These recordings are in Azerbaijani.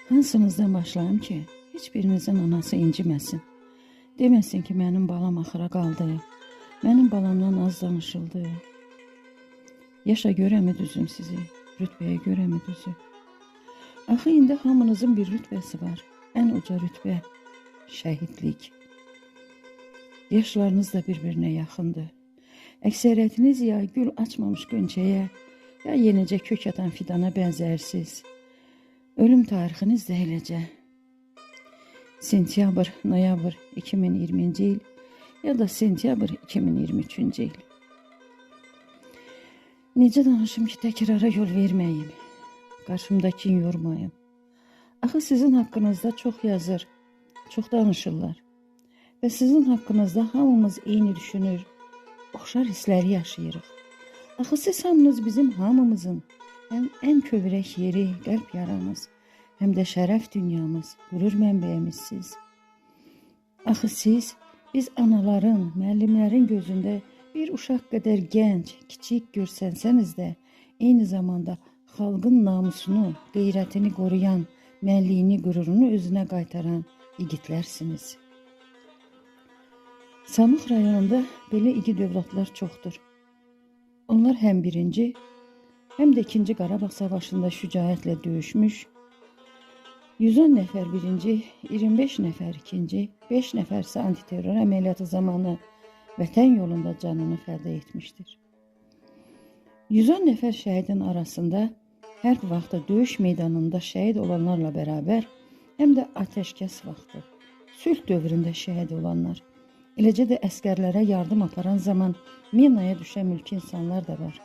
Hansınızdan başlayım ki, heç birinizin anası inciməsin. Deməsin ki, mənim balam axıra qaldı, mənim balamdan az danışıldı. Yaşa görəmi düzüm sizi, rütbəyə görəmi düzü. Axı, indi hamınızın bir rütbəsi var, ən uca rütbə, şəhidlik. Yaşlarınız da bir-birinə yaxındır. Əksəriyyətiniz ya gül açmamış qönçəyə, ya yenicə kök atan fidana bənzərsiz. Ölüm tarixiniz də eləcə. Sentyabr, noyabr 2020-ci il ya da sentyabr 2023-cü il. Necə danışım ki, təkrara yol verməyim, qarşımdakini yormayım. Axı sizin haqqınızda çox yazır, çox danışırlar. Və sizin haqqınızda hamımız eyni düşünür, oxşar hissləri yaşayırıq. Axı siz hamınız bizim hamımızın ən kövrək yeri, qəlb yaramız, həm də şərəf dünyamız, qürur mənbəyimizsiz. Axı siz, biz anaların, müəllimlərin gözündə bir uşaq qədər gənc, kiçik görsənsəniz də, eyni zamanda xalqın namusunu, qeyrətini qoruyan, mənliyini, qürurunu özünə qaytaran igidlərsiniz. Samux rayonunda belə igid övladlar çoxdur. Onlar həm birinci, həm də ikinci Qarabağ savaşında şücaətlə döyüşmüş, 110 nəfər birinci, 25 nəfər ikinci, 5 nəfər isə antiterror əməliyyatı zamanı vətən yolunda canını fəda etmişdir. 110 nəfər şəhidin arasında hərb vaxtı döyüş meydanında şəhid olanlarla bərabər, həm də atəşkəs vaxtı, sülh dövründə şəhid olanlar, eləcə də əskərlərə yardım aparan zaman minaya düşən mülki insanlar da var.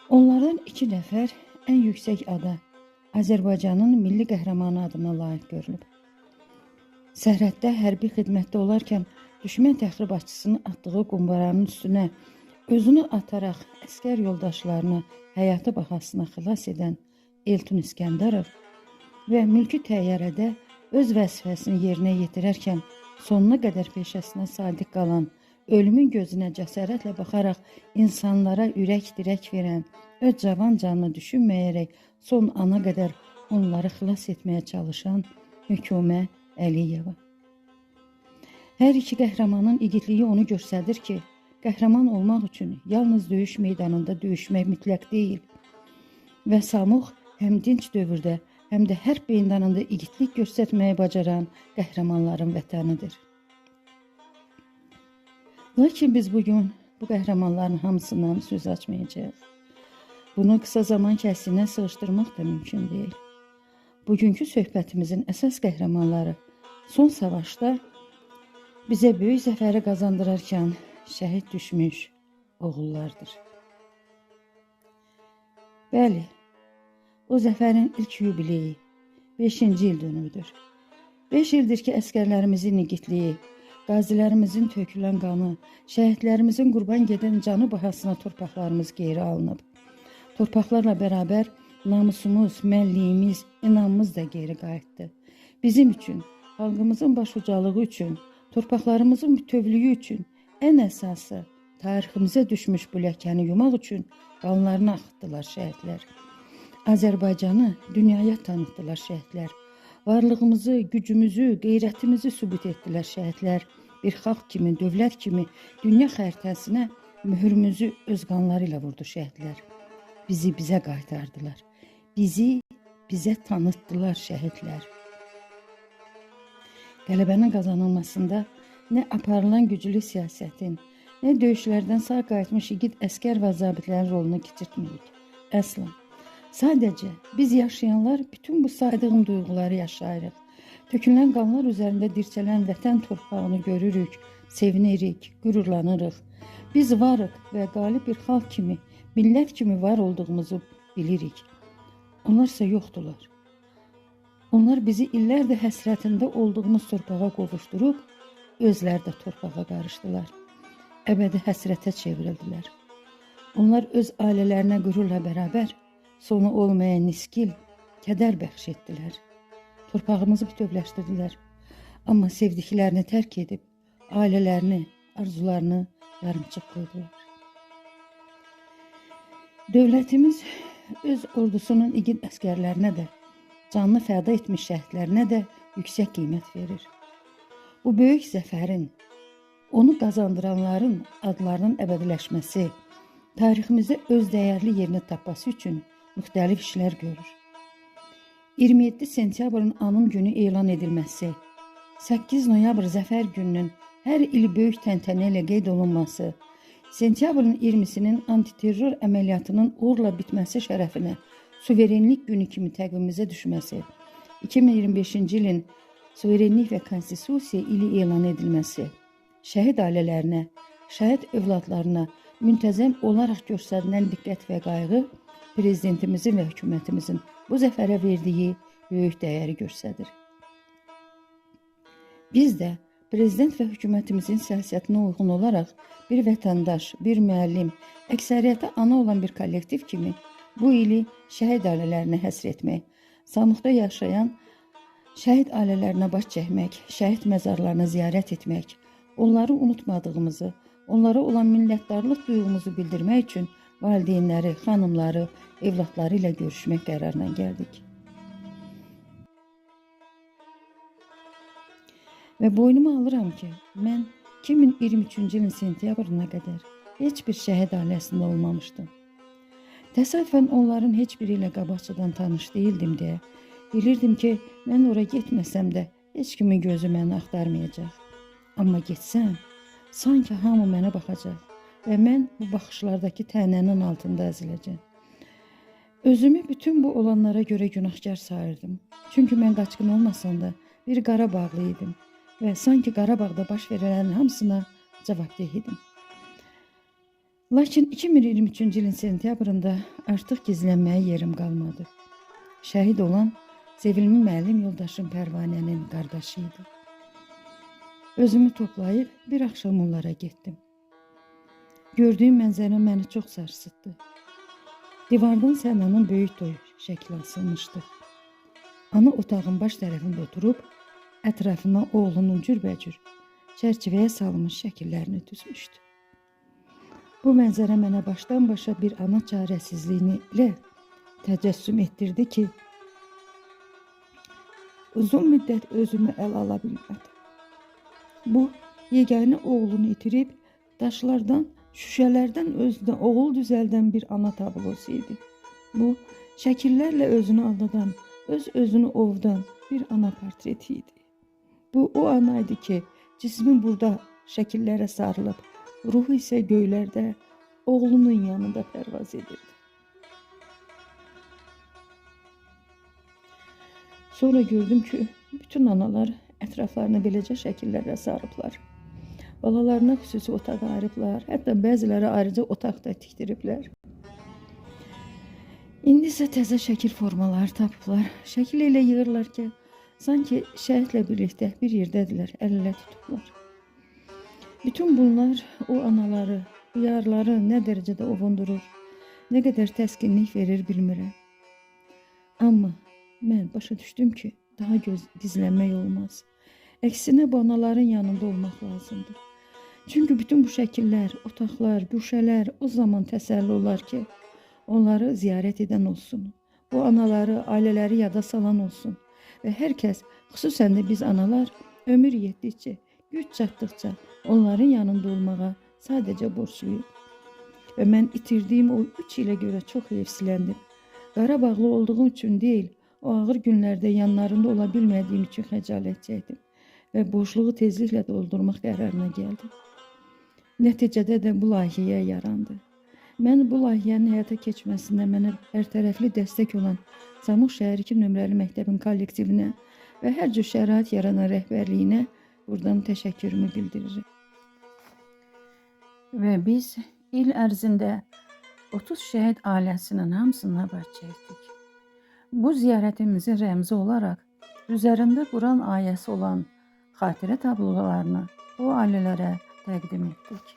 Onlardan 2 nəfər ən yüksək ada, Azərbaycanın milli qəhrəmanı adına layiq görülüb. Sərhəddə hərbi xidmətdə olarkən düşmən təxribatçısının atdığı qumbaranın üstünə özünü ataraq əskər yoldaşlarını həyatı bahasına xilas edən Eltun İskəndərov və mülki təyyarədə öz vəzifəsini yerinə yetirərkən sonuna qədər peşəsinə sadiq qalan, ölümün gözünə cəsarətlə baxaraq insanlara ürək dirək verən, öz cavan canını düşünməyərək son ana qədər onları xilas etməyə çalışan Hökümə Əliyeva. Hər iki qəhrəmanın igidliyi onu göstərir ki, qəhrəman olmaq üçün yalnız döyüş meydanında döyüşmək mütləq deyil və Samux həm dinc dövrdə, həm də hərb meydanında igidlik göstərməyi bacaran qəhrəmanların vətənidir. Lakin biz bugün bu qəhrəmanların hamısından söz açmayacağıq. Bunu qısa zaman kəsinə sığışdırmaq da mümkün deyil. Bugünkü söhbətimizin əsas qəhrəmanları son savaşda bizə böyük zəfəri qazandırarkən şəhid düşmüş oğullardır. Bəli, o zəfərin ilk yubileyi 5-ci il dönümüdür. 5 ildir ki, əskərlərimizin igidliyi, qazilərimizin tökülən qanı, şəhidlərimizin qurban gedən canı bahasına torpaqlarımız geri alınıb. Torpaqlarla bərabər namusumuz, mənliyimiz, inamımız da geri qayıtdı. Bizim üçün, xalqımızın başucalığı üçün, torpaqlarımızın bütövlüyü üçün, ən əsası tariximizə düşmüş bu ləkəni yumaq üçün qanlarını axıtdılar şəhidlər. Azərbaycanı dünyaya tanıtdılar şəhidlər. Varlığımızı, gücümüzü, qeyrətimizi sübut etdilər şəhidlər. Bir xalq kimi, dövlət kimi dünya xəritəsinə mühürümüzü öz qanları ilə vurdu şəhidlər. Bizi bizə qaytardılar. Bizi bizə tanıtdılar şəhidlər. Qələbənin qazanılmasında nə aparılan güclü siyasətin, nə döyüşlərdən sağ qayıtmış igid əskər və zabitlərin rolunu keçirtmirik. Əsla. Sadəcə biz yaşayanlar bütün bu saydığım duyğuları yaşayırıq. Tökülən qanlar üzərində dirçələn vətən torpağını görürük, sevinirik, qürurlanırıq. Biz varıq və qalib bir xalq kimi, millət kimi var olduğumuzu bilirik. Onlarsa yoxdular. Onlar bizi illərdir həsrətində olduğumuz torpağa qovuşdurub, özləri də torpağa qarışdılar. Əbədi həsrətə çevrildilər. Onlar öz ailələrinə qürurla bərabər, sonu olmayan niskil, kədər bəxş etdilər. Torpağımızı bütövləşdirdilər. Amma sevdiklərini tərk edib, ailələrini, arzularını yarımçıq qoydular. Dövlətimiz öz ordusunun igid əskərlərinə də canını fəda etmiş şəhidlərinə də yüksək qiymət verir. Bu böyük zəfərin, onu qazandıranların adlarının əbədiləşməsi, tariximizdə öz dəyərli yerini tapması üçün müxtəlif işlər görür. 27 sentyabrın anım günü elan edilməsi, 8 noyabr zəfər gününün hər il böyük təntənə ilə qeyd olunması, sentyabrın 20-sinin antiterror əməliyyatının uğurla bitməsi şərəfinə suverenlik günü kimi təqvimimizə düşməsi, 2025-ci ilin suverenlik və konstitusiya ili elan edilməsi, şəhid ailələrinə, şəhid övladlarına müntəzəm olaraq göstərilən diqqət və qayğı prezidentimizin və hökumətimizin bu zəfərə verdiyi böyük dəyəri göstərir. Biz də prezident və hökumətimizin siyasətinə uyğun olaraq bir vətəndaş, bir müəllim, əksəriyyəti ana olan bir kollektiv kimi bu ili şəhid ailələrinə həsr etmək, Samıqda yaşayan şəhid ailələrinə baş çəkmək, şəhid məzarlarına ziyarət etmək, onları unutmadığımızı, onlara olan minnətdarlıq duyğumuzu bildirmək üçün valideynləri, xanımları, evladları ilə görüşmək qərarına gəldik. Və boynuma alıram ki, mən 2023-cü ilin sentyabrına qədər heç bir şəhid ailəsində olmamışdım. Təsadüfən onların heç biri ilə qabaqcadan tanış değildim deyə bilirdim ki, mən ora getməsəm də heç kimin gözü məni axtarmayacaq. Amma getsəm, sanki hamı mənə baxacaq və mən bu baxışlardakı tənənin altında əziləcəm. Özümü bütün bu olanlara görə günahkar sayırdım. Çünki mən qaçqın olmasam da bir Qarabağlı idim və sanki Qarabağda baş verənlərin hamısına cavabdeh idim. Lakin 2023-cü ilin sentyabrında artıq gizlənməyə yerim qalmadı. Şəhid olan sevimli müəllim yoldaşım Pərvanənin qardaşı idi. Özümü toplayıb bir axşam onlara getdim. Gördüyüm mənzərə məni çox sarsıtdı. Divardan Sənanın böyük toy şəkli asılmışdı. Ana otağın baş tərəfində oturub, ətrafına oğlunun cürbəcür çərçivəyə salınmış şəkillərini düzmüşdü. Bu mənzərə mənə başdan başa bir ana çarəsizliyini ilə təcəssüm etdirdi ki, uzun müddət özümü ələ ala bilmədim. Bu, yeganə oğlunu itirib, daşlardan, şüşələrdən özünə oğul düzəldən bir ana tablosu idi. Bu, şəkillərlə özünü aldadan, öz-özünü ovdan bir ana portreti idi. Bu, o ana idi ki, cismi burada şəkillərə sarılıb, ruhu isə göylərdə, oğlunun yanında pərvaz edirdi. Sonra gördüm ki, bütün analar ətraflarına beləcə şəkillərlə sarıblar. Balalarına xüsusi otaq ayırıblar, hətta bəziləri ayrıca otaq da tikdiriblər. İndi isə təzə şəkil formaları tapıblar. Şəkil elə yığırlar ki, sanki şəhidlə birlikdə bir yerdədirlər, əl-ələ tutublar. Bütün bunlar o anaları, yarları nə dərəcədə ovundurur, nə qədər təskinlik verir bilmirəm. Amma mən başa düşdüm ki, daha gizlənmək olmaz. Əksinə bu anaların yanında olmaq lazımdır. Çünki bütün bu şəkillər, otaqlar, güşələr o zaman təsəlli olar ki, onları ziyarət edən olsun. Bu anaları, ailələri yada salan olsun. Və hər kəs, xüsusən də biz analar, ömür yetdikcə, güc çatdıqca onların yanında olmağa sadəcə borçluyum. Və mən itirdiyim o 3 ilə görə çox heyfsiləndim. Qarabağlı olduğum üçün deyil, o ağır günlərdə yanlarında ola bilmədiyim üçün xəcalət çəkdim və boşluğu tezliklə doldurmaq qərarına gəldim. Nəticədə də bu layihəyə yarandı. Mən bu layihənin həyata keçməsində mənə hərtərəfli dəstək olan Samux şəhər 2 nömrəli məktəbin kollektivinə və hər cür şərait yaranan rəhbərliyinə buradan təşəkkürümü bildirirəm. Və biz il ərzində 30 şəhid ailəsinin hamısına baş çəkdik. Bu ziyarətimizin rəmzi olaraq üzərində Quran ayəsi olan xatirə tablolarını o ailələrə təqdim etdik.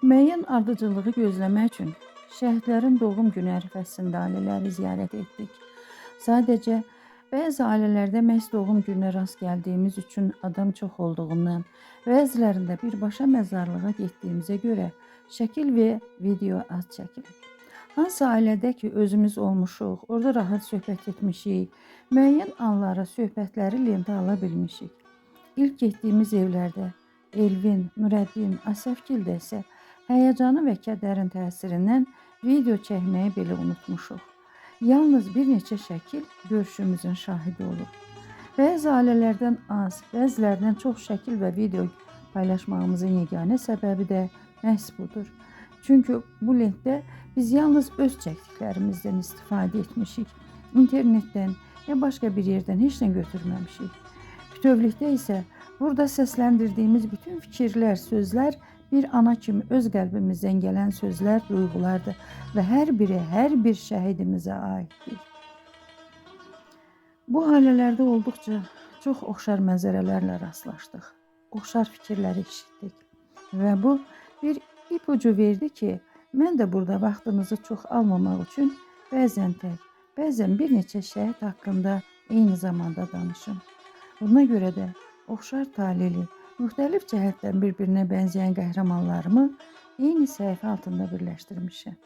Müəyyən ardıcıllığı gözləmək üçün şəhidlərin doğum günü ərəfəsində ailələri ziyarət etdik. Sadəcə bəzi ailələrdə məhz doğum gününə rast gəldiyimiz üçün adam çox olduğundan, bəzilərində birbaşa məzarlığa getdiyimizə görə şəkil və video az çəkilib. Hansı ailədə ki, özümüz olmuşuq, orada rahat söhbət etmişik, müəyyən anları, söhbətləri lentə ala bilmişik. İlk getdiyimiz evlərdə, Elvin, Nurəddin, Asəfgildə isə həyəcanı və kədərin təsirindən video çəkməyi belə unutmuşuq. Yalnız bir neçə şəkil görüşümüzün şahidi olub. Bəzi ailələrdən az, bəzilərdən çox şəkil və video paylaşmağımızın yeganə səbəbi də məhz budur. Çünki bu lentdə biz yalnız öz çəkdiklərimizdən istifadə etmişik. İnternetdən ya başqa bir yerdən heç nə götürməmişik. Bütövlükdə isə burada səsləndirdiyimiz bütün fikirlər, sözlər bir ana kimi öz qəlbimizdən gələn sözlər, duyğulardır və hər biri hər bir şəhidimizə aiddir. Bu ailələrdə olduqca çox oxşar mənzərələrlə rastlaşdıq. Oxşar fikirləri eşitdik və bu bir ipucu verdi ki, mən də burada vaxtınızı çox almamaq üçün bəzən tək, bəzən bir neçə şəhid haqqında eyni zamanda danışım. Buna görə də oxşar talili, müxtəlif cəhətdən bir-birinə bənzəyən qəhrəmanlarımı eyni səhifə altında birləşdirmişəm.